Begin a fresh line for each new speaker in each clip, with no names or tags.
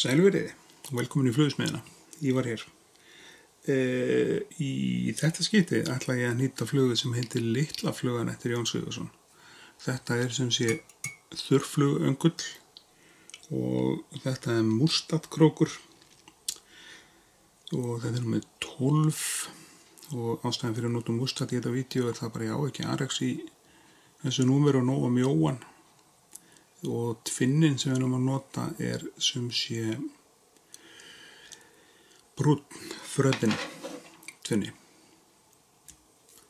Sælveriði, velkomin í Flugsmiðjuna. Ívar hér. Í þetta skipti ætla ég að nýta flugu sem heitir Litla flugan eftir Jón Sigurðsson. Þetta sem sé þurrflugöngull og þetta múrstadkrókur og þetta með 12 og ástæðan fyrir að nota múrstad í þetta vídeo það bara ég á ekki Arex í þessu númer og nóga mjóan. Og tvinnin sem við erum að nota sem sé brúnn fröðin tvinni.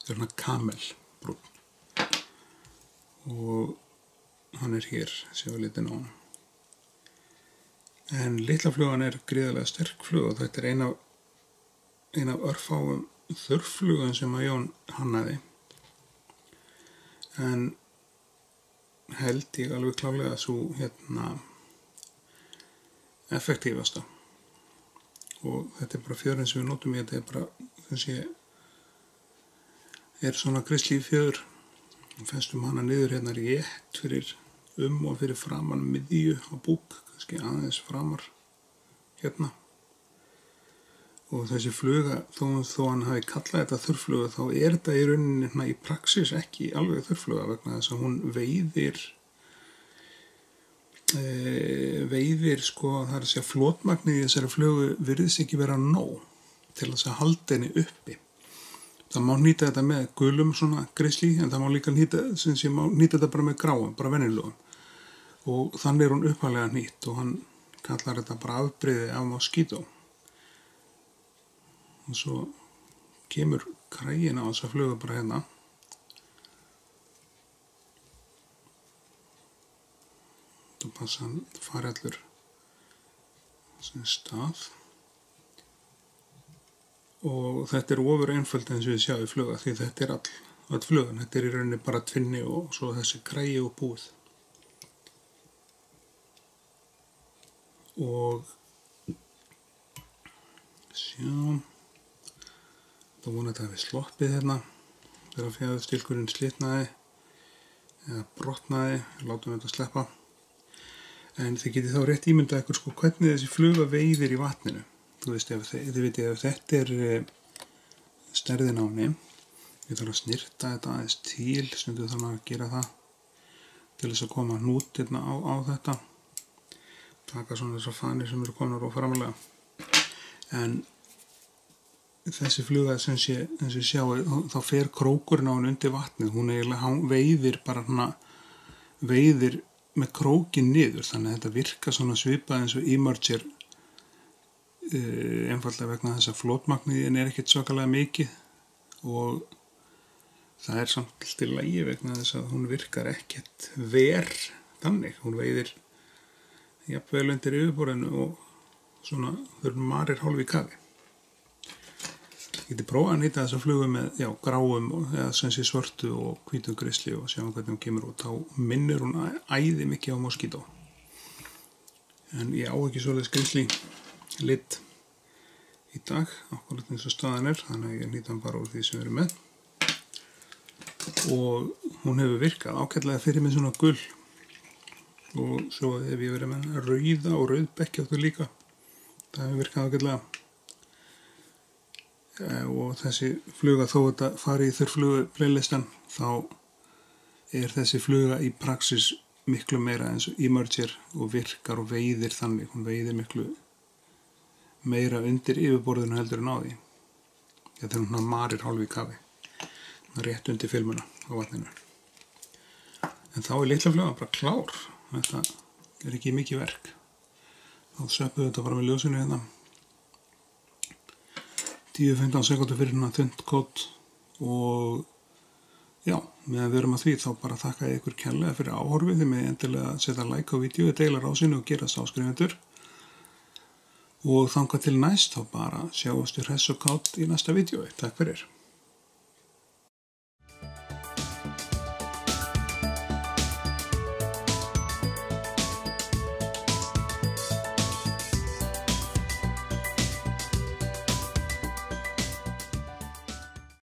Það svona kamelbrúnn. Og hann hér, séu litin á hann. En litla flugan gríðarlega sterk flug og þetta ein af örfáum þurrflugum sem að Jón hannaði. En held ég alveg klálega svo effektífasta og þetta bara fjöðurinn sem við notum í þetta bara þessi svona grisli fjöður og festum hana niður rétt fyrir og fyrir framan miðju á búk, kannski aðeins framar og þessi fluga þó hann hafi kallað þetta þurrfluga þá þetta í rauninni í praxis ekki alveg þurrfluga vegna þess að hún veiðir það að segja flotmagnið í þessari flugu virðist ekki vera nóg til þess að halda henni uppi. Það má nýta þetta með gulum svona grisli en það má líka nýta þetta bara með gráum, bara venjulegum og þannig hún upphaflega nýtt og hann kallar þetta bara afbrigði af moskító. Og svo kemur kraginn á þessa flugu bara hérna. Það passa hann fari allur sem stað. Og þetta ofur einföld eins og við sjáum í fluga því þetta öll flugan. Þetta í rauninni bara tvinni og svo þessi kragi og búið. Og sjá. Það vona þetta við sloppið hérna þegar fjæðurstilkurinn slitnaði eða brotnaði, látum þetta sleppa. En þið getið þá rétt ímyndað ykkur hvernig þessi fluga veiðir í vatninu. Þú veist, þið vitið ef þetta stærðin á henni. Ég þarf að snirta þetta aðeins til, stundum þannig að gera það til þess að koma hnút hérna á þetta. Taka svona þessar fanir sem eru komnar óframlega. En þessi fluga sem sjáu, þá fer krókurinn á henni undir vatnið. Hún veiðir bara veiðir með krókin niður, þannig að þetta virka svona svipað eins og emerger einfaldlega vegna þess að flotmagniðin ekkert svakalega mikið og það samt allt í lagi vegna þess að hún virkar ekkert þannig. Hún veiðir jafnvel undir yfirborðinu og svona þurfum marir hálf í kafi. Ég geti prófað að nýta þessa flugu með gráum eða sem sé svörtu og hvítu grisli og sjáum hvernig hún kemur út. Þá minnir hún æði mikið á moskító. En ég á ekki svoleiðis grisli lit í dag, akkurat eins og staðan þannig að ég nýta hann bara úr því sem við erum með. Og hún hefur virkað ágætlega fyrir mig svona gull. Og svo hef ég verið með rauða og rauðbekkjáttur líka. Það hefur virkað ágætlega. Og þessi fluga þó þetta fari í þurrflugu playlistan þá þessi fluga í praxis miklu meira eins og emerger og virkar og veiðir þannig. Hún veiðir miklu meira undir yfirborðinu heldur en á því. Þetta hún marir hálf í kafi. Rétt undir filmuna á vatninu. En þá litla flugan bara klár. Þetta ekki mikið verk. Þá söpum við þetta bara með ljósinu hérna. 10-15 sekúndur fyrir þunnt kód og meðan við erum að því þá bara þakka ég ykkur kærlega fyrir áhorfið. Þið með endilega setja like á vídeói, deila rásinu og gerast áskrifendur. Og þangað til næst þá bara sjáumst við hress og kátt í næsta vídeói. Takk fyrir.